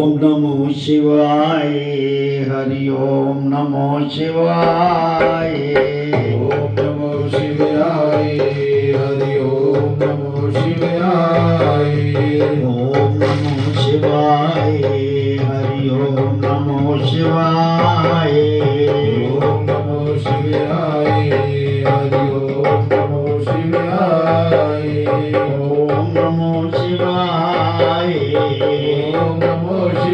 ओम नमो शिवाय। हरि ओम नमो शिवाय। ओम नमो शिवाय। हरि ओम नमो शिवाय। ओम नमो शिवाय। हरि ओम नमो शिवाय। ओम नमो शिवाय। हरि ओम नमो शिवाय। ओम नमो शिवाय। ओम नमो शिवाय। ओम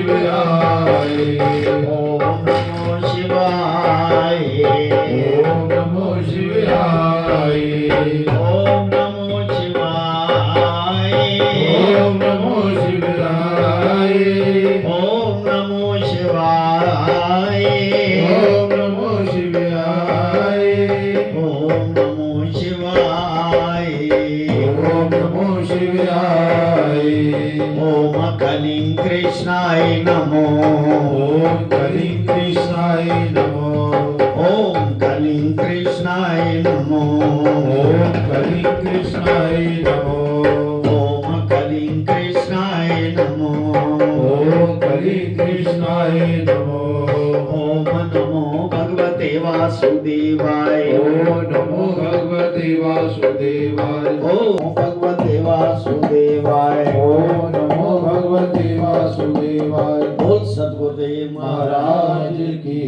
नमो शिवाय। ओम नमो शिवाय। ओम नमो शिवाय। ओम नमो शिवाय। ओम नमो शिवाय। ओम नमो शिवाय। ओम नमो शिवाय। ओम नमो शिवाय। ओम कलिं कृष्णाय नमो। ओम कलिं कृष्णाय नमो। ओम कलिं कृष्णाय नमो। ओम कलिं कृष्णाय नमो। ओम कलिं कृष्णाय नमो। ओम कलिं कृष्णाय नमो। ओम नमो भगवते वासुदेवाय। ओम नमो भगवते वासुदेवाय। ओम भगवते वासुदेवाय। ओम नमो भगवते वासुदेवाय। बोल सद्गुरुदेव महाराज की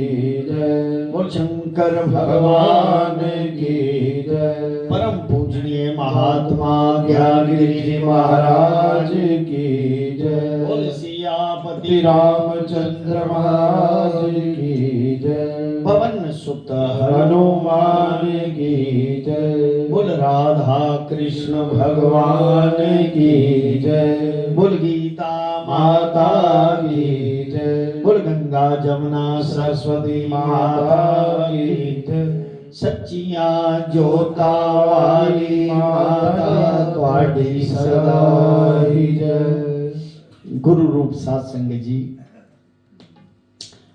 जय। बोल शंकर भगवान भगवान की जय। परम पूजनीय महात्मा ज्ञानगिरि जी महाराज की जय। बोल सियापति श्री रामचंद्र महाराज की जय। पवन सुत हनुमान की जय। बोल राधा कृष्ण भगवान की जय। बोल गीता माता की जय। बोल गंगा जमुना सरस्वती माता की जय। सच्चिया जोता वाली माता त्वाडी सदा ही जय। गुरु रूप सत्संग जी,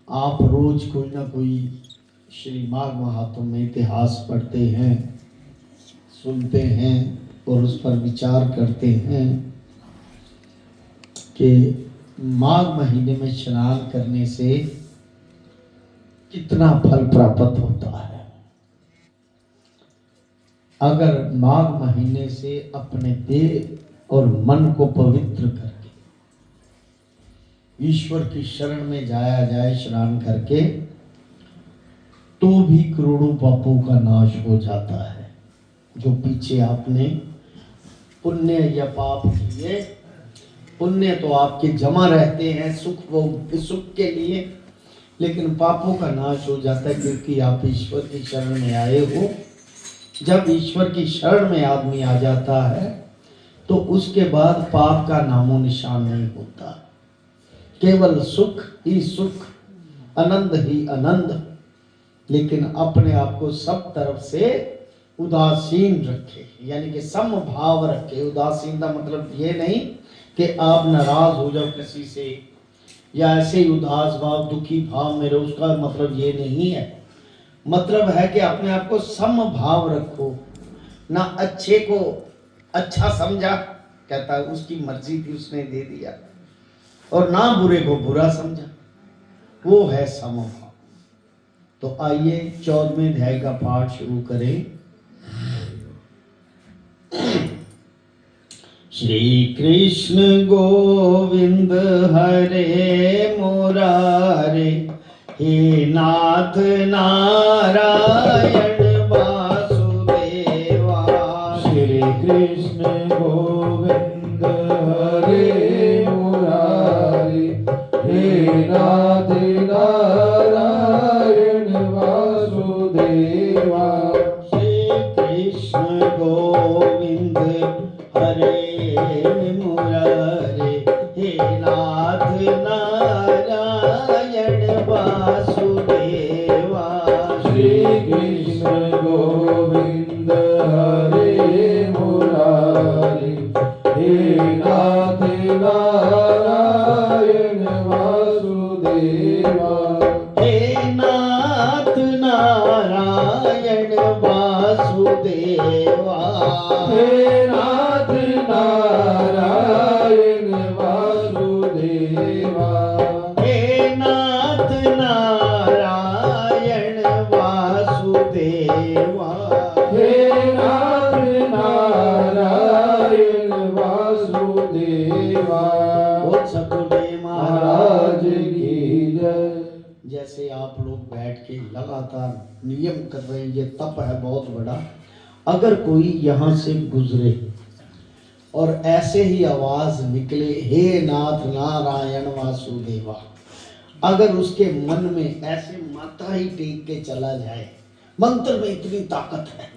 आप रोज कोई ना कोई श्री माघ महात्म में इतिहास पढ़ते हैं, सुनते हैं और उस पर विचार करते हैं कि माघ महीने में स्नान करने से कितना फल प्राप्त होता है। अगर माघ महीने से अपने देह और मन को पवित्र करके ईश्वर की शरण में जाया जाए स्नान करके, तो भी करोड़ों पापों का नाश हो जाता है। जो पीछे आपने पुण्य या पाप किए, पुण्य तो आपके जमा रहते हैं सुख के लिए, लेकिन पापों का नाश हो जाता है क्योंकि आप ईश्वर की शरण में आए हो। जब ईश्वर की शरण में आदमी आ जाता है तो उसके बाद पाप का नामो निशान नहीं होता। केवल सुख ही सुख, आनंद ही आनंद। लेकिन अपने आप को सब तरफ से उदासीन रखे, यानी कि समभाव रखे। उदासीनता मतलब ये नहीं कि आप नाराज हो जाओ किसी से या ऐसे ही उदास भाव दुखी भाव में रहो, उसका मतलब ये नहीं है। मतलब है कि अपने आप को समभाव रखो। ना अच्छे को अच्छा समझा, कहता है उसकी मर्जी थी उसने दे दिया, और ना बुरे को बुरा समझा, वो है समभाव। तो आइए 14वें अध्याय का पाठ शुरू करें। श्री कृष्ण गोविंद हरे मुरारे, हे नाथ नारायण वासुदेवा। श्री कृष्ण गोविंद हरे मुरारी, हे नाथ नारायण वासुदेवा। श्री कृष्ण गोविंद हरे मुरारे, हे नाथ नारायण वासुदेवा। श्री कृष्ण गोविंद हरे मुरारी, हे नाथ नारायण वासुदेवा। हे नाथ नारायण वासुदेवा। हे नाथ नारायण वासुदेवा। वासुदेवा हे नाथ नारायण वासुदेवा हे नाथ नारायण वासुदेवा बोल सतगुरुदेव महाराज की जय। जैसे आप लोग बैठ के लगातार नियम कर रहे हैं, ये तप है बहुत बड़ा। अगर कोई यहाँ से गुजरे और ऐसे ही आवाज निकले हे नाथ नारायण वासुदेवा, अगर उसके मन में ऐसे माथा ही टेक के चला जाए, मंत्र में इतनी ताकत है,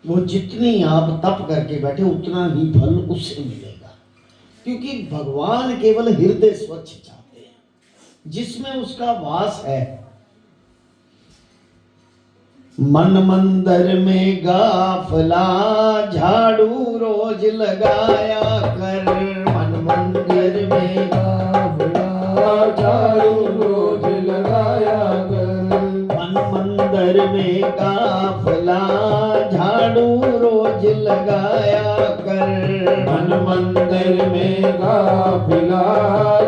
वो जितनी आप तप करके बैठे उतना ही फल उससे मिलेगा। क्योंकि भगवान केवल हृदय स्वच्छ चाहते हैं, जिसमें उसका वास है। मन मंदिर में गाफला झाड़ू रोज लगाया कर, मन मंदिर में गाफला झाड़ू रोज लगाया कर, मन मंदिर में गाफला झाड़ू रोज लगाया कर, मन मंदिर में गाफिला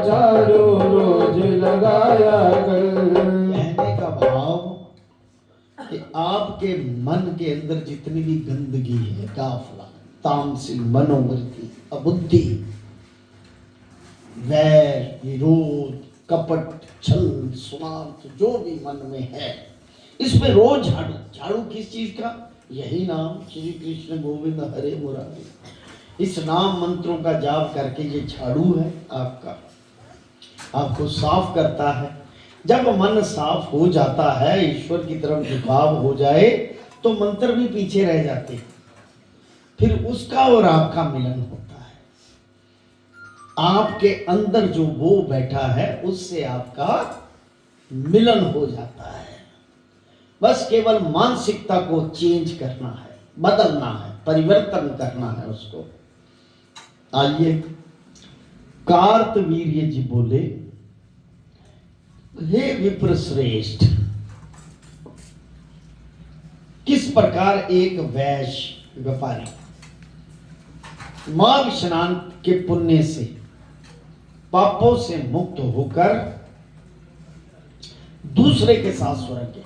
झाड़ू रोज लगाया कर। कहने का भाव कि आपके मन के अंदर जितनी भी गंदगी है, गाफला, तामसी, मनोवृत्ति, अबुद्धि, वैर, विरोध, कपट, छल, स्वार्थ, जो भी मन में है, इसमें रोज झाड़ू। झाड़ू किस चीज का? यही नाम श्री कृष्ण गोविंद हरे मुरारी। इस नाम मंत्रों का जाप करके ये झाड़ू है आपका, आपको साफ करता है। जब मन साफ हो जाता है, ईश्वर की तरफ झुकाव हो जाए, तो मंत्र भी पीछे रह जाते हैं। फिर उसका और आपका मिलन होता है। आपके अंदर जो वो बैठा है उससे आपका मिलन हो जाता है। बस केवल मानसिकता को चेंज करना है, बदलना है, परिवर्तन करना है उसको। आइए, कार्तवीर्य जी बोले, हे विप्र श्रेष्ठ, किस प्रकार एक वैश्य व्यापारी माघ स्नान के पुण्य से पापों से मुक्त होकर दूसरे के साथ स्वर्ग गया,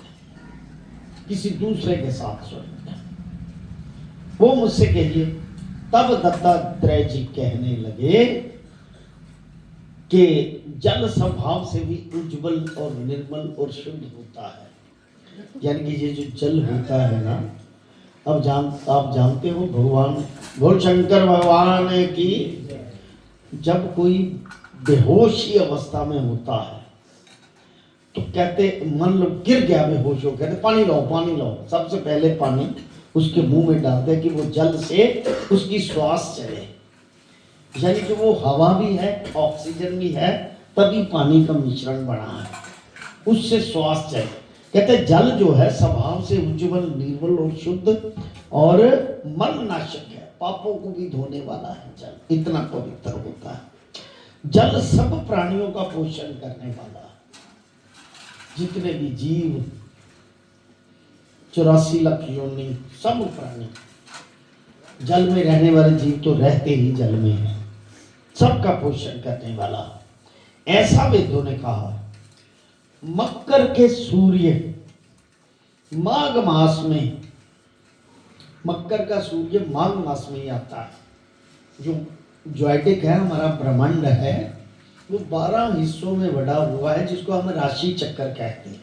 किसी दूसरे के साथ स्वर्ग गया। वो मुझसे कहिए। तब दत्तात्रेय जी कहने लगे कि जल स्वभाव से भी उज्जवल और निर्मल और शुद्ध होता है। यानी कि ये जो जल होता है ना, आप जानते हो, भगवान भोल शंकर भगवान की जब कोई बेहोशी अवस्था में होता है तो कहते, मन लो गिर गया बेहोश हो, कहते पानी लाओ पानी लाओ। सबसे पहले पानी उसके मुंह में डालते कि वो जल से उसकी श्वास चले। यानी कि वो हवा भी है, ऑक्सीजन भी है, तभी पानी का मिश्रण बना है, उससे श्वास चले। कहते जल जो है स्वभाव से उज्जवल, निर्मल और शुद्ध और मन नाशक है, पापों को भी धोने वाला है। जल इतना पवित्र होता है। जल सब प्राणियों का पोषण करने वाला है। जितने भी जीव, 84 लाख योनि, सब प्राणी, जल में रहने वाले जीव तो रहते ही जल में है, सबका पोषण करने वाला। ऐसा वेदों ने कहा, मकर के सूर्य माघ मास में, मकर का सूर्य माघ मास में ही आता है। जो ज्योतिक है, हमारा ब्रह्मांड है, वो 12 हिस्सों में बटा हुआ है, जिसको हम राशि चक्कर कहते हैं।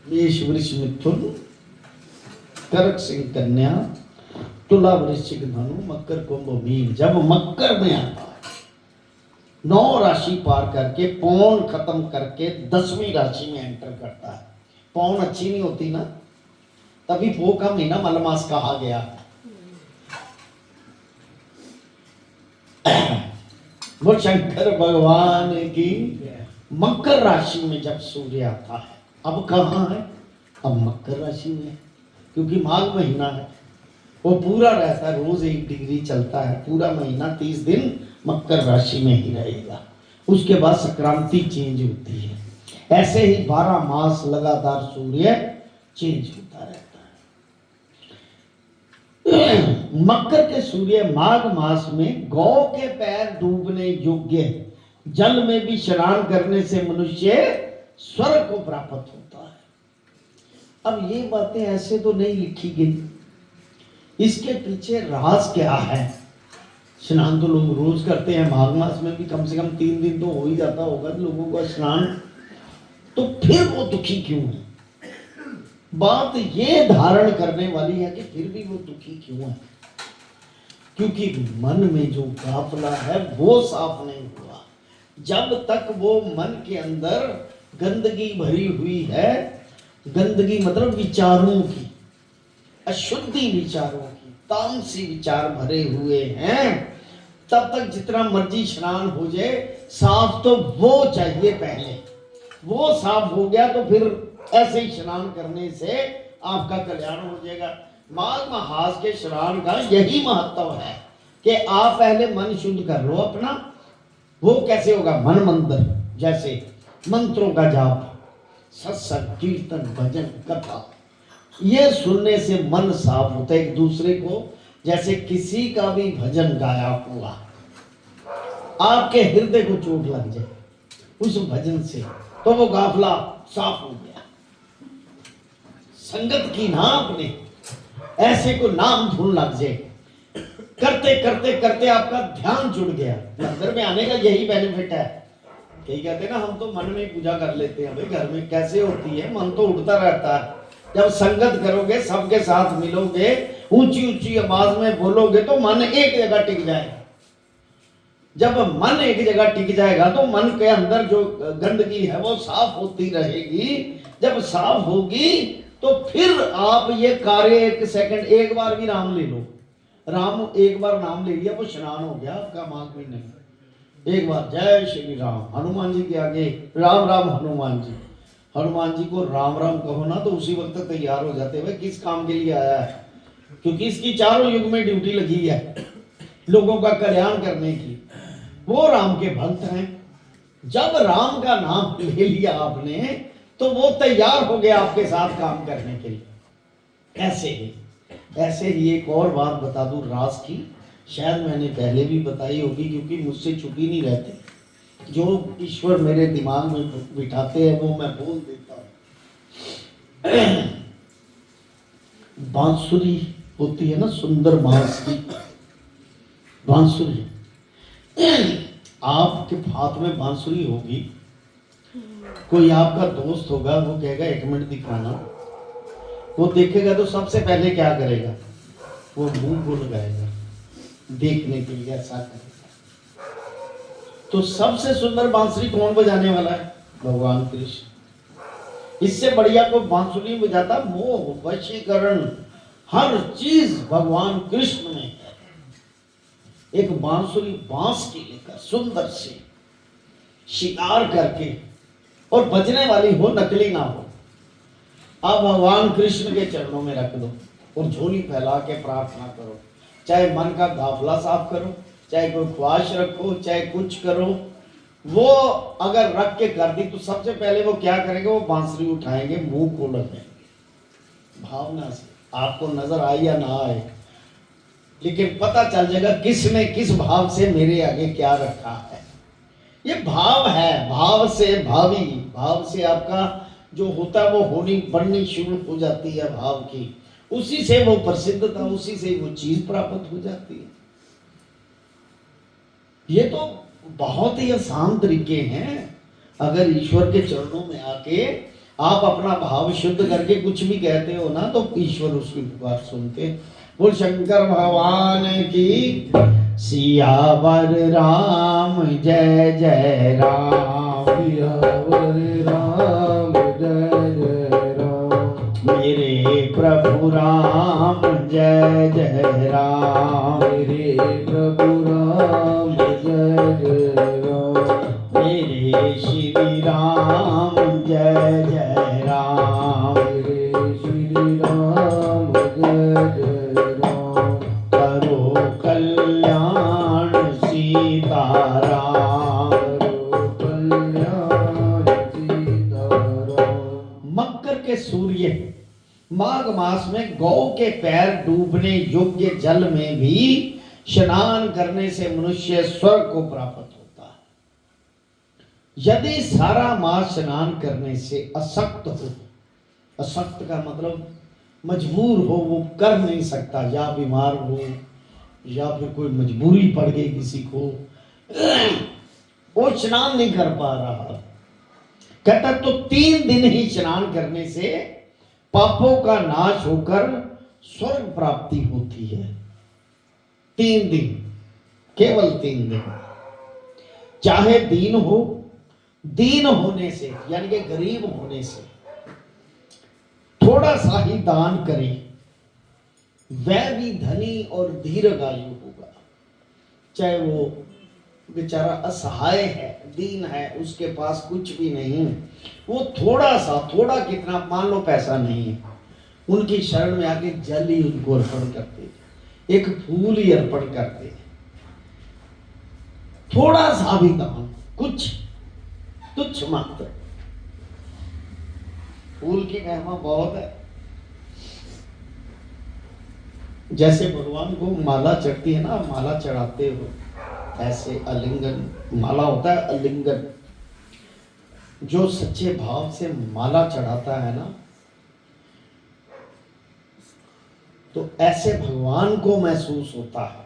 मेष, वृष, मिथुन, कर्क, सिंह, कन्या, तुला, वृश्चिक, धनु, मकर, कुंभ, मीन। जब मकर में आता है, 9 राशि पार करके, पौन खत्म करके 10वीं राशि में एंटर करता है। पौन अच्छी नहीं होती ना, तभी पो का महीना मलमास कहा गया। वो शंकर भगवान की मकर राशि में जब सूर्य आता है, अब कहाँ है? अब मकर राशि में, क्योंकि माघ महीना है, वो पूरा रहता है, रोज 1 डिग्री चलता है, पूरा महीना 30 दिन मकर राशि में ही रहेगा। उसके बाद संक्रांति चेंज होती है। ऐसे ही 12 मास लगातार सूर्य चेंज होता रहता है। मकर के सूर्य माघ मास में गौ के पैर डूबने योग्य जल में भी स्नान करने से मनुष्य स्वर्ग को प्राप्त होता है। अब ये बातें ऐसे तो नहीं लिखी गई, इसके पीछे राज क्या है। स्नान तो लोग रोज करते हैं, माघ मास में भी कम से कम 3 दिन तो हो ही जाता होगा लोगों का स्नान, तो फिर वो दुखी क्यों है। बात ये धारण करने वाली है कि फिर भी वो दुखी क्यों है, क्योंकि मन में जो काफला है वो साफ नहीं हुआ। जब तक वो मन के अंदर गंदगी भरी हुई है, गंदगी मतलब विचारों की, अशुद्धि विचारों की, तामसी विचार भरे हुए हैं, तब तक जितना मर्जी स्नान हो जाए, साफ तो वो चाहिए पहले। वो साफ हो गया तो फिर ऐसे ही स्नान करने से आपका कल्याण हो जाएगा। माघ मास के स्नान का यही महत्व है कि आप पहले मन शुद्ध कर लो अपना। वो कैसे होगा? मन मंत्र, जैसे मंत्रों का जाप, सत्संग, कीर्तन, भजन, कथा, ये सुनने से मन साफ होता है। एक दूसरे को, जैसे किसी का भी भजन गाया हुआ आपके हृदय को चोट लग जाए उस भजन से, तो वो गाफला साफ हो गया। संगत की ना आपने, ऐसे को नाम धुन लग जाए, करते करते करते आपका ध्यान जुड़ गया। मंदिर में आने का यही बेनिफिट है। कई कहते हैं ना, हम तो मन में ही पूजा कर लेते हैं। भाई घर में कैसे होती है, मन तो उठता रहता है। जब संगत करोगे, सबके साथ मिलोगे, ऊंची ऊंची आवाज में बोलोगे, तो मन एक जगह टिक जाएगा। जब मन एक जगह टिक जाएगा तो मन के अंदर जो गंदगी है वो साफ होती रहेगी। जब साफ होगी तो फिर आप ये कार्य, 1 सेकंड, एक बार भी नाम ले लो, राम एक बार नाम ले लिया वो स्नान हो गया आपका माघ महीने में। एक बार जय श्री राम, हनुमान जी के आगे राम राम हनुमान जी, हनुमान जी को राम राम कहो ना तो उसी वक्त तैयार हो जाते हैं। किस काम के लिए आया है? क्योंकि इसकी चारों युग में ड्यूटी लगी है लोगों का कल्याण करने की। वो राम के भक्त हैं। जब राम का नाम ले लिया आपने तो वो तैयार हो गया आपके साथ काम करने के लिए। ऐसे ही एक और बात बता दूं राज की, शायद मैंने पहले भी बताई होगी, क्योंकि मुझसे छुपी नहीं रहती। जो ईश्वर मेरे दिमाग में बिठाते हैं वो मैं बोल देता हूँ। बांसुरी होती है ना, सुंदर बांस की बांसुरी, आपके हाथ में बांसुरी होगी, कोई आपका दोस्त होगा, वो कहेगा 1 मिनट दिखाना, वो देखेगा तो सबसे पहले क्या करेगा? वो मुंह को लगाएगा देखने के लिए, ऐसा करेगा। तो सबसे सुंदर बांसुरी कौन बजाने वाला है? भगवान कृष्ण। इससे बढ़िया कोई बांसुरी बजाता? मोह, वशीकरण, हर चीज भगवान कृष्ण में है। एक बांसुरी बांस की लेकर सुंदर से शिकार करके, और बजने वाली हो, नकली ना हो, आप भगवान कृष्ण के चरणों में रख दो और झोली फैला के प्रार्थना करो। चाहे मन का गाफला साफ करो, चाहे कोई ख्वाहिश रखो, चाहे कुछ करो, वो अगर रख के कर दी तो सबसे पहले वो क्या करेंगे? वो बांसुरी उठाएंगे, मुंह खोलेंगे भावना से। आपको नजर आए या ना आए, लेकिन पता चल जाएगा किसने किस भाव से मेरे आगे क्या रखा है। ये भाव है, भाव से भावी, भाव से आपका जो होता है वो होनी बढ़नी शुरू हो जाती है भाव की, उसी से वो प्रसिद्धता, उसी से वो चीज प्राप्त हो जाती है। ये तो बहुत ही आसान तरीके हैं। अगर ईश्वर के चरणों में आके आप अपना भाव शुद्ध करके कुछ भी कहते हो ना, तो ईश्वर उसकी पुकार सुनते। बोल शंकर भगवान की। सियावर राम जय जय राम, सियावर राम जय जय राम, मेरे प्रभु राम जय जय राम, मेरे प्रभु राम जय जय राम, मेरे श्री राम जय जय राम, मेरे श्री राम जय जय राम, करो कल्याण सीताराम, करो कल्याण सीताराम। मकर के सूर्य माघ मास में गौ के पैर डूबने योग्य जल में भी स्नान करने से मनुष्य स्वर्ग को प्राप्त होता है। यदि सारा मास स्नान करने से अशक्त हो, अशक्त का मतलब मजबूर हो, वो कर नहीं सकता, या बीमार हो या फिर कोई मजबूरी पड़ गई किसी को, वो स्नान नहीं कर पा रहा, कहता तो 3 दिन ही स्नान करने से पापों का नाश होकर स्वर्ग प्राप्ति होती है। 3 दिन, केवल 3 दिन। चाहे दीन हो, दीन होने से यानी कि गरीब होने से थोड़ा सा ही दान करे, वह भी धनी और दीर्घायु होगा। चाहे वो बेचारा असहाय है, दीन है, उसके पास कुछ भी नहीं, वो थोड़ा सा, थोड़ा कितना, मान लो पैसा नहीं है, उनकी शरण में आके जल ही उनको अर्पण करते, एक फूल ही अर्पण करते, थोड़ा सा भी दान, कुछ तुच्छ मात्र। फूल की महिमा बहुत है। जैसे भगवान को माला चढ़ती है ना, माला चढ़ाते हो, ऐसे आलिंगन, माला होता है आलिंगन, जो सच्चे भाव से माला चढ़ाता है ना, तो ऐसे भगवान को महसूस होता है,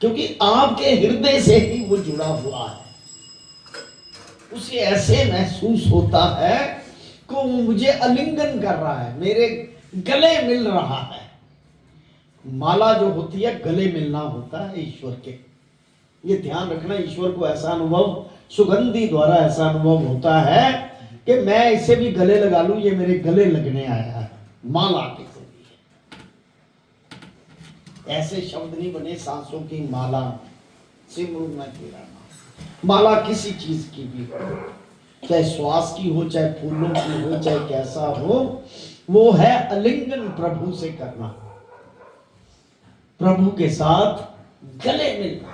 क्योंकि आपके हृदय से ही वो जुड़ा हुआ है। उसे ऐसे महसूस होता है कि वो मुझे आलिंगन कर रहा है, मेरे गले मिल रहा है। माला जो होती है गले मिलना होता है ईश्वर के, ये ध्यान रखना। ईश्वर को ऐसा अनुभव, सुगंधी द्वारा ऐसा अनुभव होता है कि मैं इसे भी गले लगा लूं, ये मेरे गले लगने आया है, माला के जरिए। ऐसे शब्द नहीं बने सांसों की माला, सिमरू में तेरा नाम। माला किसी चीज की भी हो, चाहे श्वास की हो, चाहे फूलों की हो, चाहे कैसा हो, वो है आलिंगन प्रभु से करना, प्रभु के साथ गले मिलना।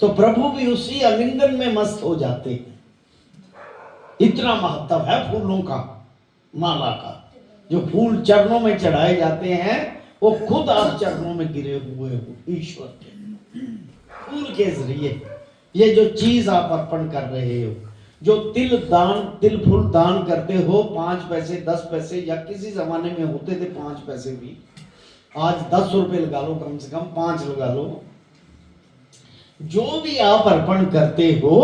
तो प्रभु भी उसी आलिंगन में मस्त हो जाते हैं। इतना महत्व है फूलों का, माला का। जो फूल चरणों में चढ़ाए जाते हैं वो खुद आप चरणों में गिरे हुए हो ईश्वर के फूल के जरिए। ये जो चीज आप अर्पण कर रहे हो, जो तिल दान, तिल फूल दान करते हो, 5 पैसे 10 पैसे, या किसी जमाने में होते थे 5 पैसे भी, आज 10 रुपए लगा लो, कम से कम 5 लगा लो। जो भी आप अर्पण करते हो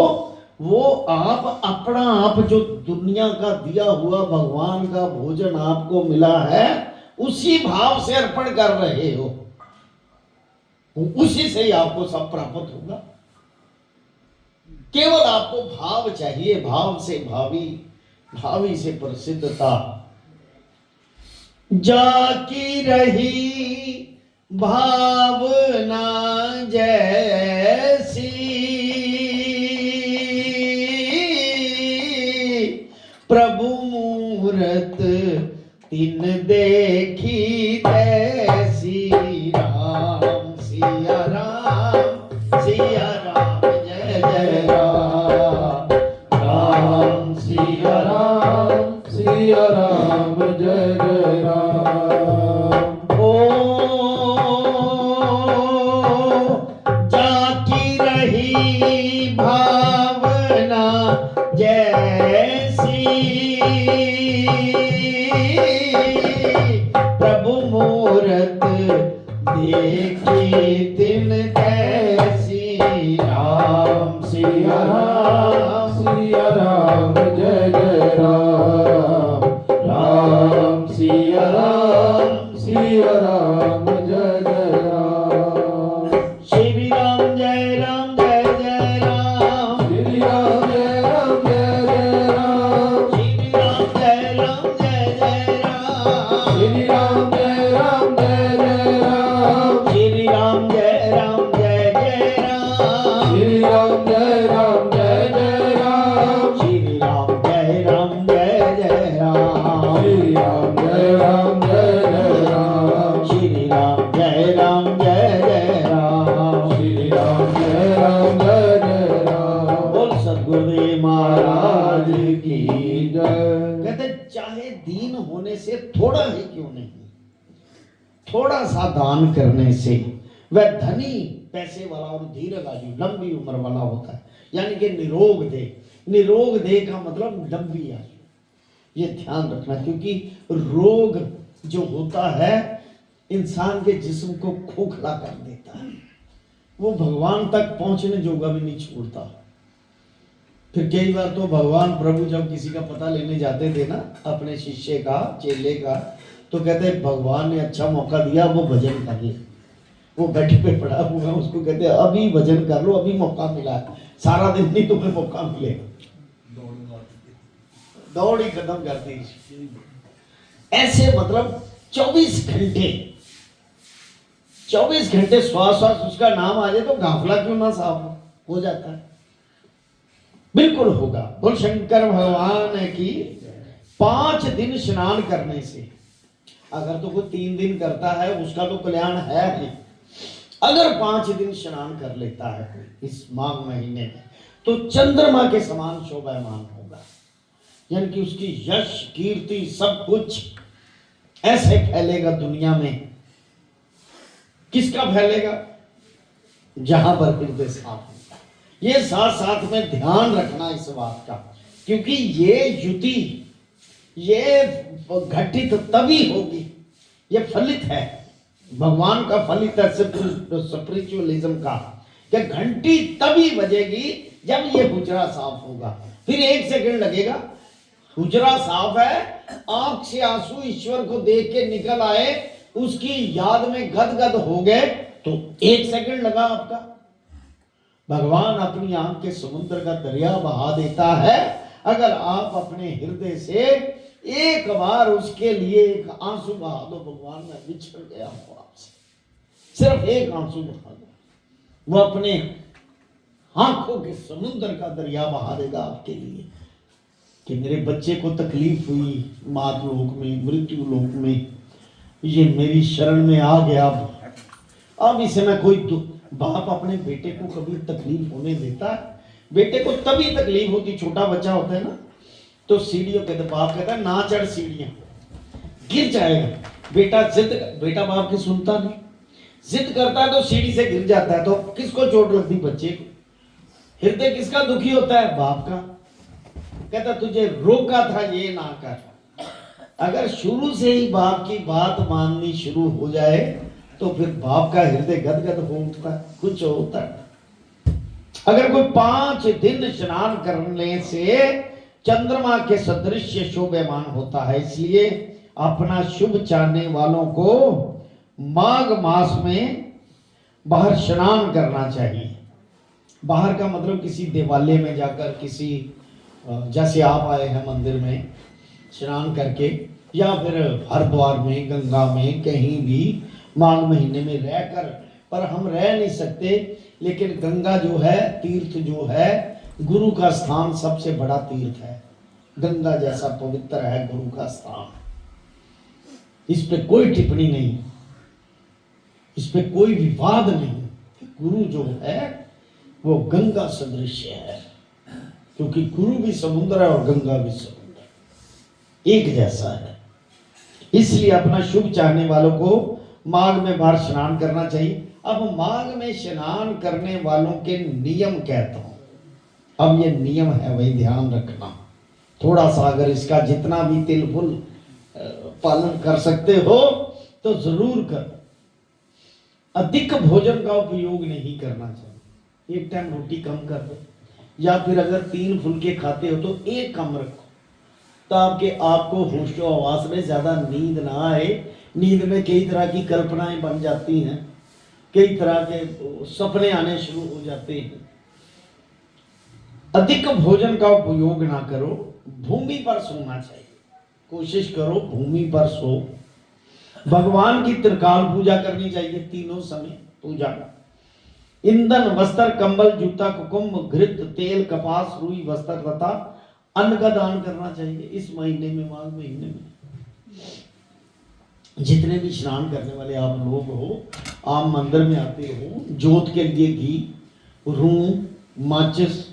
वो आप अपना आप, जो दुनिया का दिया हुआ भगवान का भोजन आपको मिला है, उसी भाव से अर्पण कर रहे हो, उसी से ही आपको सब प्राप्त होगा। केवल आपको भाव चाहिए, भाव से भावी, भावी से प्रसिद्धता। जाकी रही भावना जैसी, प्रभु मूरत तिन देखी तैसी। राम सिया राम, सिया राम जय जय राम। राम सिया राम, सिया राम जय जय राम। ओ जाकी रही भावना जैसी, प्रभु मूरत देखी तिन कैसी। राम सिया राम, सिया राम जय जय राम। राम सिया राम, सिया राम जय जय राम। श्री राम जय राम जय जय राम। श्री राम जय राम जय जय राम। श्री राम जय राम जय जय राम। श्री राम जय राम जय जय राम। श्री राम जय राम जय जय राम। श्री राम जय राम जय जय राम। श्री राम जय राम जय जय राम। श्री राम जय राम जय जय राम। श्री राम जय राम जय जय राम। श्री राम जय राम से थोड़ा ही क्यों नहीं, थोड़ा सा दान करने से वह धनी, पैसे वाला और दीर्घायु, लंबी उम्र वाला होता है। यानी कि निरोग देह। निरोग देह का मतलब लंबी आयु, ये ध्यान रखना, क्योंकि रोग जो होता है इंसान के जिस्म को खोखला कर देता है, वो भगवान तक पहुंचने जोगा भी नहीं छोड़ता। फिर कई बार तो भगवान प्रभु जब किसी का पता लेने जाते थे ना, अपने शिष्य का, चेले का, तो कहते भगवान ने अच्छा मौका दिया, वो भजन कर ले। वो बेड पे पड़ा हुआ, उसको कहते अभी भजन कर लो, अभी मौका मिला है, सारा दिन नहीं तुम्हें मौका मिलेगा। दौड़ ही खत्म कर दी। ऐसे मतलब 24 घंटे 24 घंटे श्वास उसका नाम आ जाए तो गाफला क्यों ना साफ हो जाता है। बिल्कुल होगा। बोल शंकर भगवान की। 5 दिन स्नान करने से, अगर तो कोई 3 दिन करता है उसका तो कल्याण है ही, अगर 5 दिन स्नान कर लेता है इस माघ महीने में तो चंद्रमा के समान शोभायमान होगा। यानी कि उसकी यश कीर्ति सब कुछ ऐसे फैलेगा दुनिया में। किसका फैलेगा? जहां पर हृदय साफ होगा। ये साथ साथ में ध्यान रखना इस बात का, क्योंकि ये युति ये घटित तभी होगी, ये फलित है, भगवान का फलित है स्पिरिचुअलिज्म का, कि घंटी तभी बजेगी जब ये हुजरा साफ होगा। फिर 1 सेकंड लगेगा, हुजरा साफ है, आंख से आंसू ईश्वर को देख के निकल आए, उसकी याद में गदगद हो गए, तो 1 सेकंड लगा आपका। भगवान अपनी आंख के समुद्र का दरिया बहा देता है, अगर आप अपने हृदय से एक बार उसके लिए एक आंसू बहा दो, भगवान मैं बिछड़ गया हूं आपसे, सिर्फ एक आंसू बहा दो, वो अपने आंखों के समुद्र का दरिया बहा देगा आपके लिए। कि मेरे बच्चे को तकलीफ हुई मातलोक में, मृत्यु लोक में, ये मेरी शरण में आ गया, अब इसे मैं कोई बाप अपने बेटे को कभी तकलीफ होने देता है? बेटे को तभी तकलीफ होती, छोटा बच्चा होता है ना, तो सीढ़ियों कहते, बाप कहता है ना चढ़ सीढ़ियां, गिर जाएगा। बेटा बाप की सुनता नहीं, जिद करता है तो सीढ़ी से गिर जाता है। तो किसको चोट लगती? बच्चे को। हृदय किसका दुखी होता है? बाप का। कहता तुझे रोका था ये ना कर। अगर शुरू से ही बाप की बात माननी शुरू हो जाए तो फिर बाप का हृदय गदगद हो उठता है, कुछ होता है। अगर कोई 5 दिन स्नान करने से चंद्रमा के सदृश शोभायमान होता है, इसलिए अपना शुभ चाहने वालों को माघ मास में बाहर स्नान करना चाहिए। बाहर का मतलब किसी देवालय में जाकर, किसी जैसे आप आए हैं मंदिर में स्नान करके, या फिर हरिद्वार में, गंगा में, कहीं भी माघ महीने में रहकर, पर हम रह नहीं सकते, लेकिन गंगा जो है, तीर्थ जो है, गुरु का स्थान सबसे बड़ा तीर्थ है। गंगा जैसा पवित्र है गुरु का स्थान, इस पे कोई टिप्पणी नहीं, इस पे कोई विवाद नहीं। गुरु जो है वो गंगा सदृश है, क्योंकि गुरु भी समुद्र है और गंगा भी समुद्र, एक जैसा है। इसलिए अपना शुभ चाहने वालों को माघ में बाहर स्नान करना चाहिए। अब माघ में स्नान करने वालों के नियम कहता हूं, अब ये नियम है, वही ध्यान रखना थोड़ा सा। अगर इसका जितना भी तिलफुल पालन कर सकते हो तो जरूर कर। अधिक भोजन का उपयोग नहीं करना चाहिए, एक टाइम रोटी कम कर दो, या फिर अगर 3 फुलके खाते हो तो 1 कम रखो, ताकि आपको होशो हवास में ज्यादा नींद ना आए। नींद में कई तरह की कल्पनाएं बन जाती हैं, कई तरह के सपने आने शुरू हो जाते हैं। अधिक भोजन का उपयोग ना करो, भूमि पर सोना चाहिए, कोशिश करो भूमि पर सो। भगवान की त्रिकाल पूजा करनी चाहिए, तीनों समय पूजा। ईंधन, वस्त्र, कंबल, जूता, कुकुम, घृत, तेल, कपास, रुई, वस्त्र तथा अन्न का दान करना चाहिए इस महीने में, माघ महीने में। जितने भी स्नान करने वाले आप लोग हो, आप मंदिर में आते हो, जोत के लिए घी, रूं, माचिस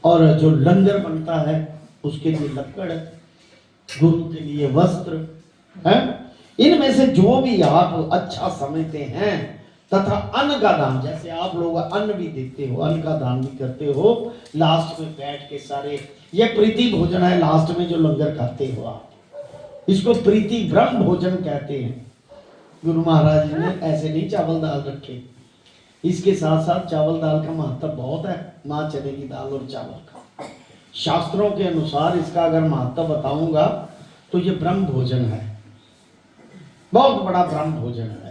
और जो लंगर बनता है उसके लिए लक्कड़, गुरु के लिए वस्त्र है। इनमें से जो भी आप अच्छा समझते हैं, तथा अन्न का दान, जैसे आप लोग अन्न भी देते हो, अन्न का दान भी करते हो, लास्ट में बैठ के सारे, ये प्रीति भोजन है, लास्ट में जो लंगर खाते हो आप, इसको प्रीति ब्रह्म भोजन कहते हैं। गुरु महाराज जी ने ऐसे नहीं चावल दाल रखे, इसके साथ साथ चावल दाल का महत्व बहुत है, माँ चने की दाल और चावल का। शास्त्रों के अनुसार इसका अगर महत्व बताऊंगा तो ये ब्रह्म भोजन है, बहुत बड़ा ब्रह्म भोजन है।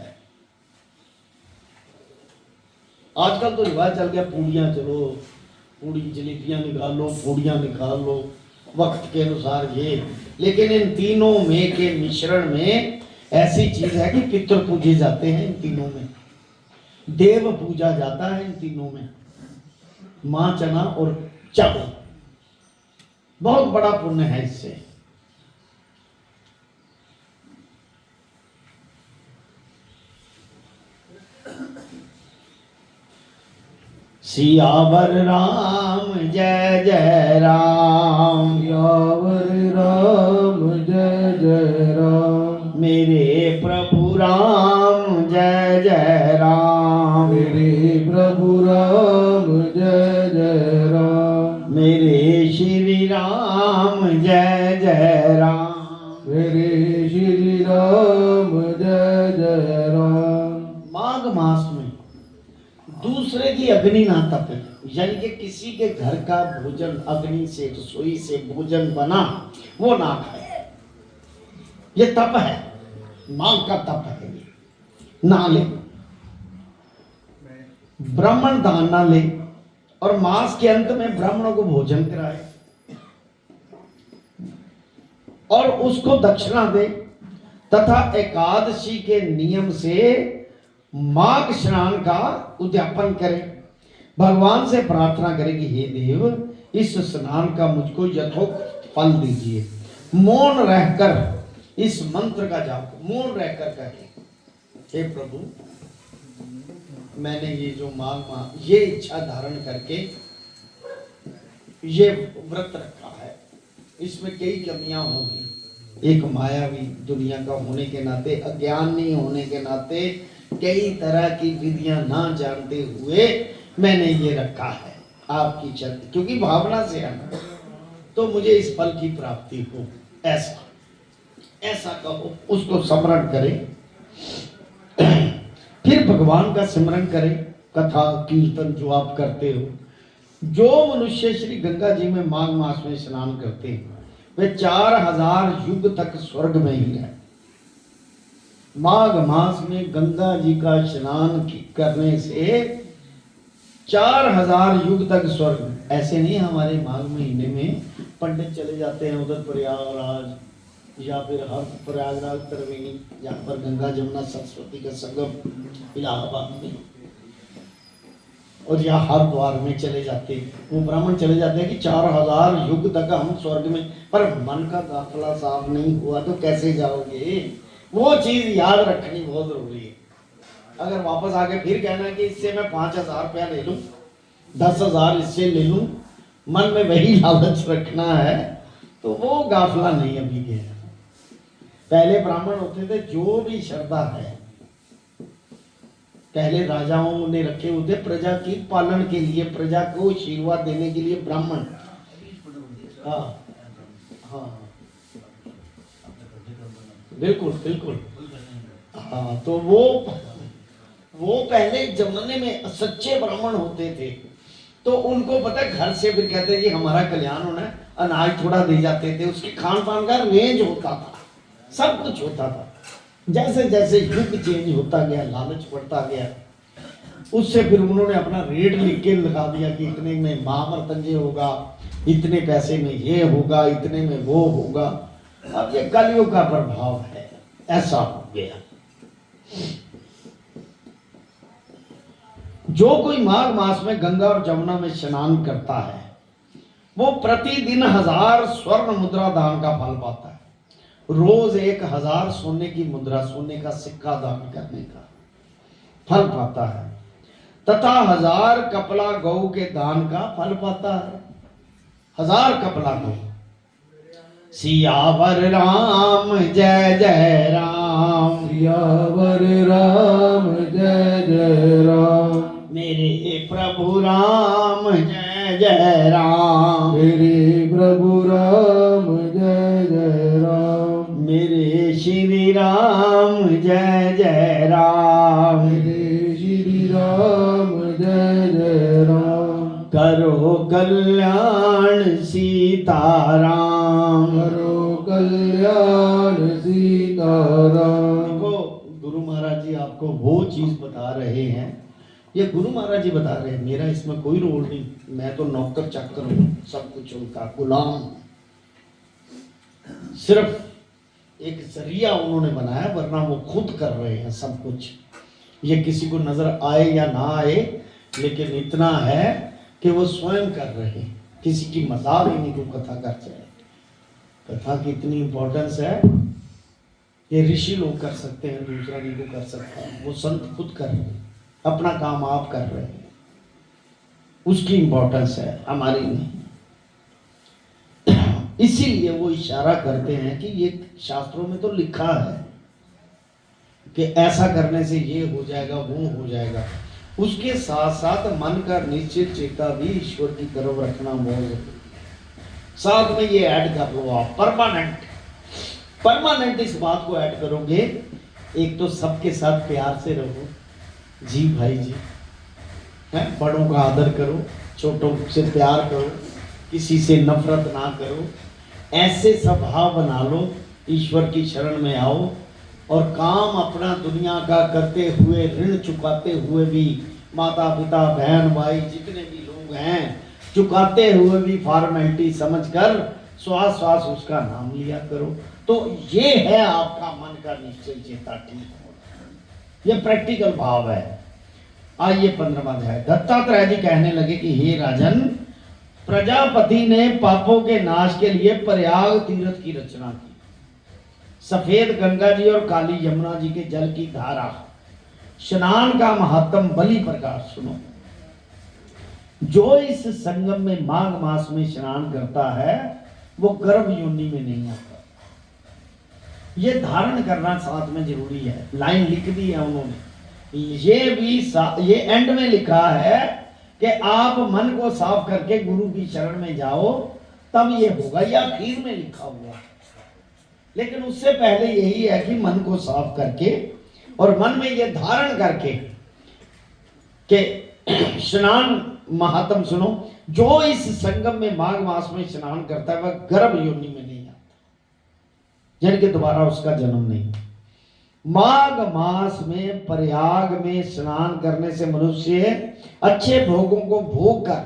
आजकल तो रिवाज चल गया पूड़ियाँ, चलो पूड़ी जलेबियाँ निकालो, पूड़ियाँ निकाल लो, वक्त के अनुसार ये, लेकिन इन तीनों में के मिश्रण में ऐसी चीज है कि पितृ पूजे जाते हैं इन तीनों में, देव पूजा जाता है इन तीनों में, माँ चना और चावल, बहुत बड़ा पुण्य है इससे। सियावर राम जय जय राम, सियावर राम जय जय राम, मेरे प्रभु राम जय जय राम, मेरे प्रभु राम जय जय राम, मेरे श्री राम जय जय राम, मेरे श्री राम जय जय राम। माघ मास में दूसरे की अग्नि ना तपे, यानी कि किसी के घर का भोजन अग्नि से, रसोई से भोजन बना वो ना खाए, ये तप है, माघ का तप है। ये ना ले, ब्राह्मण दान ना ले, और मास के अंत में ब्राह्मणों को भोजन कराए और उसको दक्षिणा दे, तथा एकादशी के नियम से माघ स्नान का उद्यापन करे, भगवान से प्रार्थना करे कि हे देव इस स्नान का मुझको यथोक्त फल दीजिए। मौन रहकर इस मंत्र का जाप, मौन रहकर कहे, हे प्रभु मैंने ये जो माघ ये इच्छा धारण करके ये व्रत रखा है, इसमें कई कमियां होंगी, एक मायावी दुनिया का होने के नाते, अज्ञान नहीं होने के नाते, कई तरह की विधियां ना जानते हुए मैंने ये रखा है आपकी चलती, क्योंकि भावना से है ना, तो मुझे इस फल की प्राप्ति हो, ऐसा ऐसा कहो, उसको स्मरण करें। फिर भगवान का स्मरण करें, कथा कीर्तन जो आप करते हो। जो मनुष्य श्री गंगा जी में माघ मास में स्नान करते हैं वे 4000 युग तक स्वर्ग में ही रहते। माघ मास में गंगा जी का स्नान करने से 4000 युग तक स्वर्ग। ऐसे नहीं हमारे माघ महीने में पंडित चले जाते हैं उधर प्रयागराज या फिर हर प्रयागराज त्रिवेणी, जहाँ पर गंगा जमुना सरस्वती का संगम इलाहाबाद में, और या हरिद्वार में चले जाते हैं, वो ब्राह्मण चले जाते हैं कि 4000 युग तक हम स्वर्ग में, पर मन का दाखला साफ नहीं हुआ तो कैसे जाओगे? वो चीज याद रखनी बहुत जरूरी है। अगर वापस आके फिर कहना कि इससे मैं 5000 रुपया ले लूं, 10,000 इससे ले लूं, मन में वही लालच रखना है, तो वो गाफला नहीं अभी के। पहले ब्राह्मण होते थे, जो भी श्रद्धा है, पहले राजाओं ने रखे होते प्रजा की पालन के लिए, प्रजा को आशीर्वाद देने के लिए ब्राह्मण। हाँ हाँ बिल्कुल बिल्कुल। हाँ तो वो पहले जमाने में सच्चे ब्राह्मण होते थे, तो उनको पता है घर से फिर कहते जी हमारा कल्याण होना है, अनाज थोड़ा दे जाते थे, उसके खान पान का रेंज होता था, सब कुछ होता था। जैसे जैसे युग चेंज होता गया, लालच बढ़ता गया, उससे फिर उन्होंने अपना रेट लिख के लगा दिया कि इतने में महामर्तंजय होगा, इतने पैसे में ये होगा, इतने में वो होगा। अब ये कलयुग का प्रभाव है, ऐसा हो गया। जो कोई माघ मास में गंगा और जमुना में स्नान करता है वो प्रतिदिन 1000 स्वर्ण मुद्रा दान का फल पाता है। रोज 1000 सोने की मुद्रा, सोने का सिक्का दान करने का फल पाता है, तथा 1000 कपला गौ के दान का फल पाता है। 1000 कपला गौ, सियावर राम जय जय राम। सियावर राम जय जय राम। मेरे प्रभु राम जय जय राम। मेरे प्रभु राम जय जय राम। मेरे श्री राम जय जय राम। मेरे श्री राम जय जय राम। करो कल्याण सीताराम। करो कल्याण सीताराम। देखो गुरु महाराज जी आपको वो चीज बता रहे हैं, ये गुरु महाराज जी बता रहे हैं, मेरा इसमें कोई रोल नहीं, मैं तो नौकर चाकर हूँ, सब कुछ उनका गुलाम हूं। सिर्फ एक जरिया उन्होंने बनाया, वरना वो खुद कर रहे हैं सब कुछ। ये किसी को नजर आए या ना आए, लेकिन इतना है कि वो स्वयं कर रहे हैं, किसी की मजाक ही नहीं को कथा कर जाए। कथा की इतनी इंपॉर्टेंस है, ये ऋषि लोग कर सकते हैं, दूसरा नहीं को कर सकता, वो संत खुद कर रहे हैं, अपना काम आप कर रहे हैं, उसकी इंपॉर्टेंस है, हमारी नहीं। इसीलिए वो इशारा करते हैं कि ये शास्त्रों में तो लिखा है कि ऐसा करने से ये हो जाएगा, वो हो जाएगा। उसके साथ साथ मन का निश्चित चेता भी ईश्वर की तरफ रखना बहुत जरूरी है। साथ में ये ऐड कर लो आप, परमानेंट इस बात को ऐड करोगे। एक तो सबके साथ प्यार से रहो, जी भाई जी, है, बड़ों का आदर करो, छोटों से प्यार करो, किसी से नफरत ना करो, ऐसे स्वभाव बना लो, ईश्वर की शरण में आओ और काम अपना दुनिया का करते हुए, ऋण चुकाते हुए भी, माता पिता बहन भाई जितने भी लोग हैं, चुकाते हुए भी फॉर्मेलिटी समझकर श्वास श्वास उसका नाम लिया करो। तो ये है आपका मन का निश्चय चेता ठीक हो, ये प्रैक्टिकल भाव है। आइए 15वां अध्याय। दत्तात्रेय जी कहने लगे कि हे राजन, प्रजापति ने पापों के नाश के लिए प्रयाग तीर्थ की रचना की। सफेद गंगा जी और काली यमुना जी के जल की धारा, स्नान का महात्म बलि प्रकार सुनो। जो इस संगम में माघ मास में स्नान करता है वो गर्भ योनि में नहीं आता। ये धारण करना साथ में जरूरी है, लाइन लिख दी है उन्होंने। ये एंड में लिखा है कि आप मन को साफ करके गुरु की शरण में जाओ, तब ये होगा। या आखिर में लिखा हुआ, लेकिन उससे पहले यही है कि मन को साफ करके और मन में ये धारण करके कि स्नान महात्म सुनो। जो इस संगम में माघ मास में स्नान करता है वह गर्भ योनि में नहीं आता, यानी कि दोबारा उसका जन्म नहीं। माघ मास में प्रयाग में स्नान करने से मनुष्य अच्छे भोगों को भोग कर,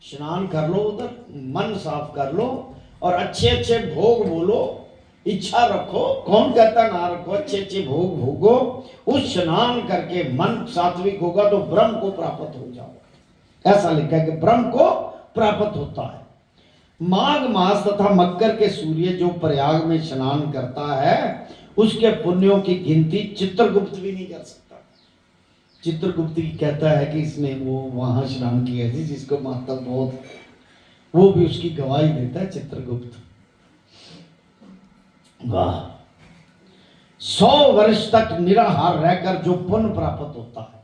स्नान कर लो, उधर मन साफ कर लो और अच्छे अच्छे भोग बोलो, इच्छा रखो, कौन कहता ना रखो, अच्छे अच्छे भोग भोगो। उस स्नान करके मन सात्विक होगा तो ब्रह्म को प्राप्त हो जाओगे। ऐसा लिखा है कि ब्रह्म को प्राप्त होता है। माघ मास तथा मकर के सूर्य जो प्रयाग में स्नान करता है उसके पुण्यों की गिनती चित्रगुप्त भी नहीं कर सकता। चित्रगुप्त कहता है कि इसने वो वहां स्नान किया थी जिसको महत्व बहुत, वो भी उसकी गवाही देता है चित्रगुप्त। वाह, 100 वर्ष तक निराहार रहकर जो पुण्य प्राप्त होता है,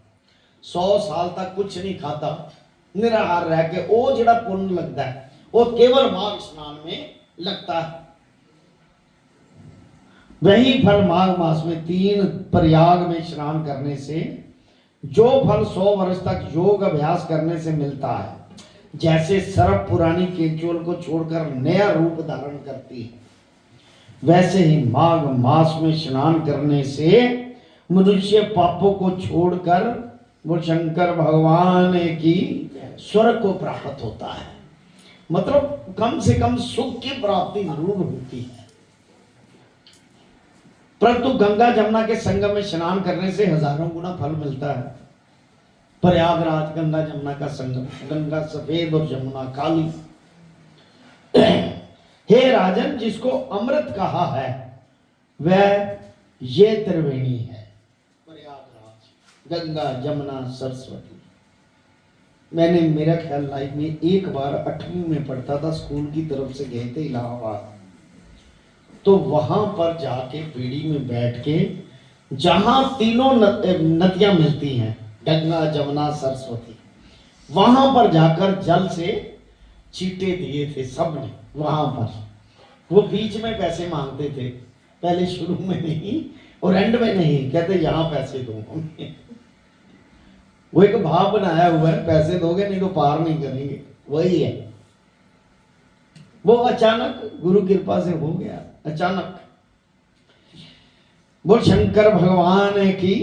100 साल तक कुछ नहीं खाता, निराहार रह के वो जड़ा पुण्य लगता है वो केवल माघ स्नान में लगता है। वही फल माघ मास में 3 प्रयाग में स्नान करने से जो फल 100 वर्ष तक योग अभ्यास करने से मिलता है, जैसे सर्प पुरानी केंचुल को छोड़कर नया रूप धारण करती है, वैसे ही माघ मास में स्नान करने से मनुष्य पापों को छोड़कर वो शंकर भगवान की स्वर्ग को प्राप्त होता है। मतलब कम से कम सुख की प्राप्ति जरूर होती है। परंतु गंगा जमुना के संगम में स्नान करने से हजारों गुना फल मिलता है। प्रयागराज गंगा जमुना का संगम, गंगा सफेद और जमुना काली। हे राजन, जिसको अमृत कहा है वह ये त्रिवेणी है, प्रयागराज, गंगा, जमुना, सरस्वती। मैंने, मेरा ख्याल लाइफ में एक बार 8वीं में पढ़ता था, स्कूल की तरफ से गए थे इलाहाबाद, तो वहां पर जाके पीढ़ी में बैठ के, जहां तीनों नदियां मिलती हैं, गंगा जमुना सरस्वती, वहां पर जाकर जल से छींटे दिए थे सबने वहां पर। वो बीच में पैसे मांगते थे, पहले शुरू में नहीं और एंड में नहीं, कहते यहाँ पैसे दो हमें। वो एक भाव बनाया हुआ है, पैसे दोगे नहीं तो पार नहीं करेंगे, वही है। वो अचानक गुरु कृपा से हो गया, अचानक। बोल शंकर भगवान की।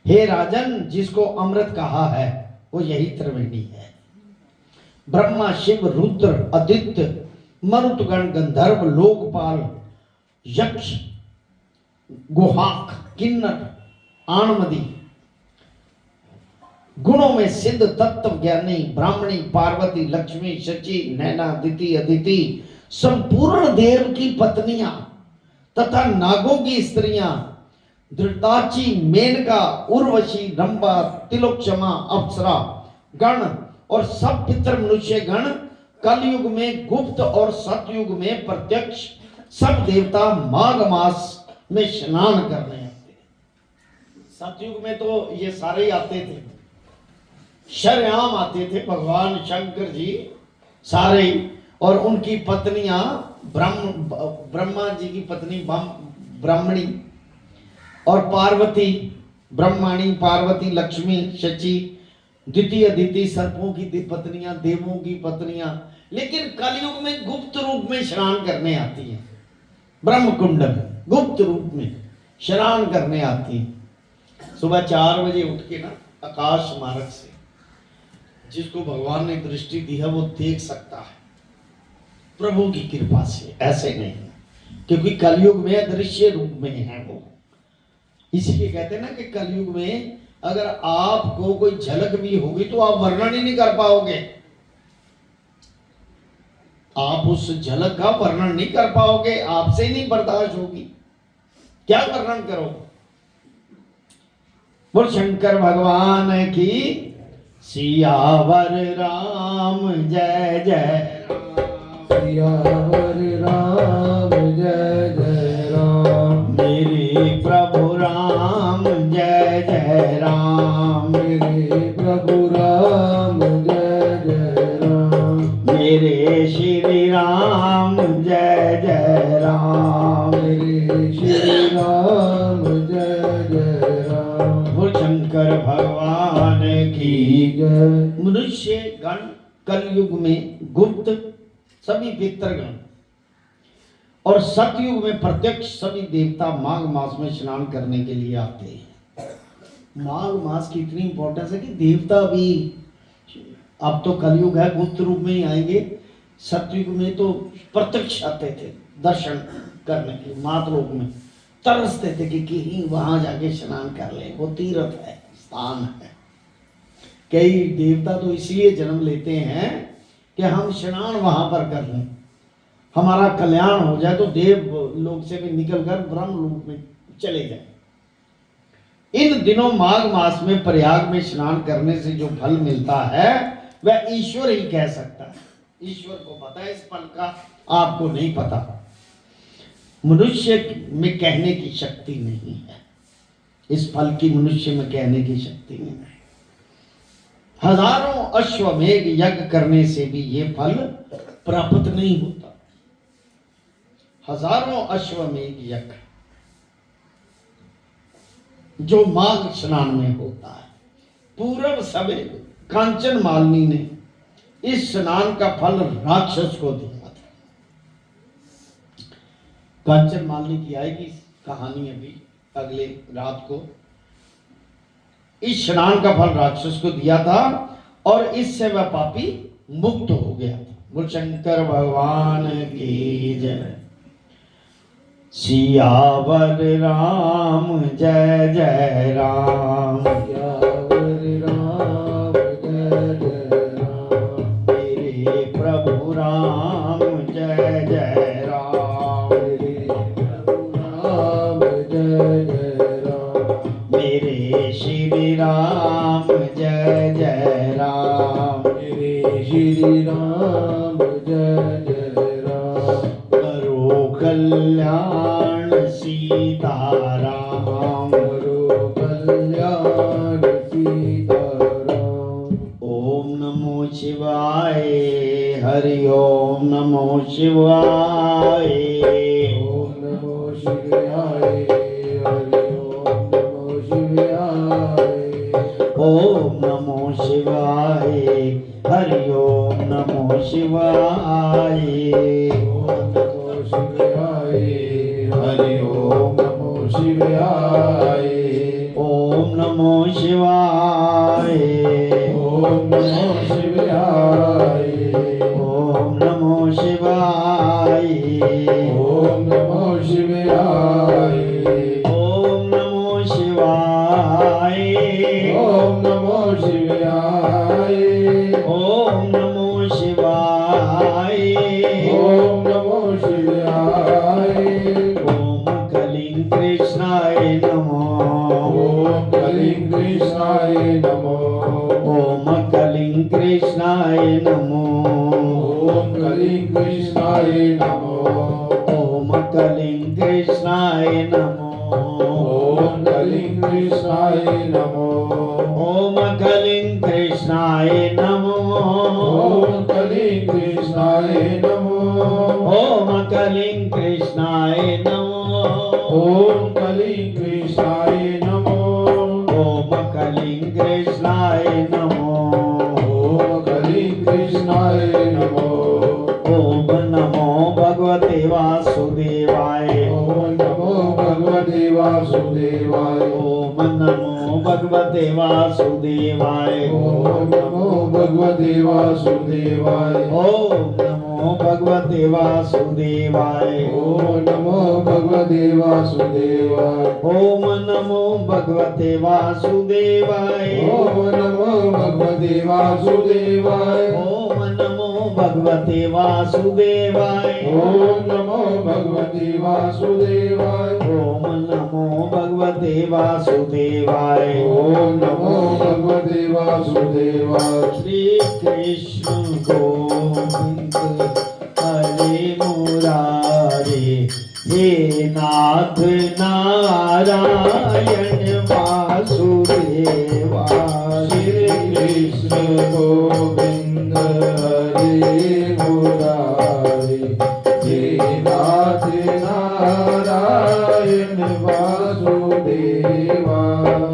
हे राजन, जिसको अमृत कहा है वो यही त्रिवेणी है। ब्रह्मा शिव रुद्र आदित्य मरुतगण गंधर्व लोकपाल यक्ष गुहाक किन्नर आणमदी, गुणों में सिद्ध तत्व ज्ञानी ब्राह्मणी पार्वती लक्ष्मी शची नैना दिति अदिति, संपूर्ण देव की पत्नियां तथा नागों की स्त्रियां, धृताची मेनका उर्वशी रंभा तिलोक्षमा अप्सरा गण और सब पितर मनुष्य गण, कलयुग में गुप्त और सतयुग में प्रत्यक्ष, सब देवता माघ मास में स्नान करने आते। सतयुग में तो ये सारे ही आते थे, शरेआम आते थे भगवान शंकर जी सारे, और उनकी पत्नियां ब्रह्मा जी की पत्नी ब्राह्मणी और पार्वती ब्रह्माणी, पार्वती लक्ष्मी शची द्वितीय अदिति सर्पों की पत्नियां, देवों की पत्नियां। लेकिन कलयुग में गुप्त रूप में स्नान करने आती हैं, ब्रह्म कुंड में गुप्त रूप में स्नान करने आती हैं। सुबह 4 बजे उठ के ना आकाश मार्ग से, जिसको भगवान ने दृष्टि दी है वो देख सकता है प्रभु की कृपा से, ऐसे नहीं, क्योंकि कलयुग में अदृश्य रूप में है वो। इसीलिए कहते हैं ना कि कलयुग में अगर आपको कोई झलक भी होगी तो आप वर्णन ही नहीं कर पाओगे, आप उस झलक का वर्णन नहीं कर पाओगे, आपसे नहीं बर्दाश्त होगी, क्या वर्णन करो। बोल शंकर भगवान की। सियावर राम जय जय राम, सियावर राम जय जय राम, मेरे प्रभु राम जय जय राम, मेरे प्रभु राम जय जय राम, मेरे श्री राम जय जय राम, मेरे श्री राम जय जय राम। बोल शंकर भगवान की जय। मनुष्य गण कलयुग में गुप्त सभी पितृगण और सतयुग में प्रत्यक्ष सभी देवता माघ मास में स्नान करने के लिए आते हैं। माघ मास की इतनी इंपॉर्टेंस है कि देवता भी, अब तो कलयुग है गुप्त रूप में ही आएंगे, सतयुग में तो प्रत्यक्ष आते थे दर्शन करने के लिए, मातलोक में तरसते थे कि कहीं वहां जाके स्नान कर ले, वो तीर्थ है, स्थान है। कई देवता तो इसलिए जन्म लेते हैं कि हम स्नान वहां पर कर लें, हमारा कल्याण हो जाए, तो देव लोक से भी निकलकर ब्रह्म लोक में चले जाए। इन दिनों माघ मास में प्रयाग में स्नान करने से जो फल मिलता है वह ईश्वर ही कह सकता है, ईश्वर को पता है इस फल का, आपको नहीं पता। मनुष्य में कहने की शक्ति नहीं है, इस फल की मनुष्य में कहने की शक्ति नहीं है। हजारों अश्वमेध यज्ञ करने से भी ये फल प्राप्त नहीं होता। हजारों अश्वमेध यज्ञ जो माघ स्नान में होता है। पूर्व सवेद कांचन मालिनी ने इस स्नान का फल राक्षस को दिया था। कांचन मालिनी की आएगी कहानी अभी अगले रात को। इस स्नान का फल राक्षस को दिया था और इससे वह पापी मुक्त हो गया था। बोल शंकर भगवान की जय। सियावर राम जय जय राम, सियावर राम जय जय राम, मेरे प्रभु राम जय जय राम, मेरे प्रभु राम जय जय राम, मेरे श्री राम जय जय राम, मेरे श्री राम जय जय राम। हरि ओम नमो शिवाय। ओम नमो शिवाय। हरि ओम नमो शिवाय। ओम नमो शिवाय। हरि ओम नमो शिवाय। ओम नमो शिवाय। हरि ओम नमो शिवाय। ओम नमो शिवाय। ओम नमो शिवाय। ओम नमो शिवाय। ओम नमो शिवाय। ओम नमो शिवाय। ओम नमो शिवाय। ओम नमो शिवाय। ओम नमो शिवाय। ओम कलिं कृष्णाय नमो। ओम कलिं कृष्णाय नमो। ओम कलिं कृष्णाय नमो। ओम कलिं कृष्णाय नमो। ओम कलिं कृष्णाय नमो। ओम कलिं कृष्णाय नमो। ओम कलिं कृष्णाय नमो। ओम कलिं कृष्णाय नमो। ओम कलिं कृष्णाय नमो। ओम कलिं कृष्णाय नमो। ओम कलिं कृष्णाय नमो। ओम कलिं कृष्णाय नमो। ओम नमो भगवते वासुदेवाय। ओम नमो भगवते वासुदेवाय। ओम नमो भगवते वासुदेवाय। ओम नमो भगवते वासुदेवाय। ओम नमो भगवते वासुदेवाय। ओम नमो भगवते वासुदेवाय। ओम नमो भगवते वासुदेवाय। ओम नमो भगवते वासुदेवाय। ओम नमो भगवते वासुदेवाय। ओम नमो भगवते वासुदेवाय। ओम नमो भगवते वासुदेवाय। ओम नमो भगवते वासुदेवाय। श्री कृष्ण गोविंद हरे मुरारे। हे नाथ नारायण वासुदेवा। श्री कृष्ण गोविंद हरे मुरारे।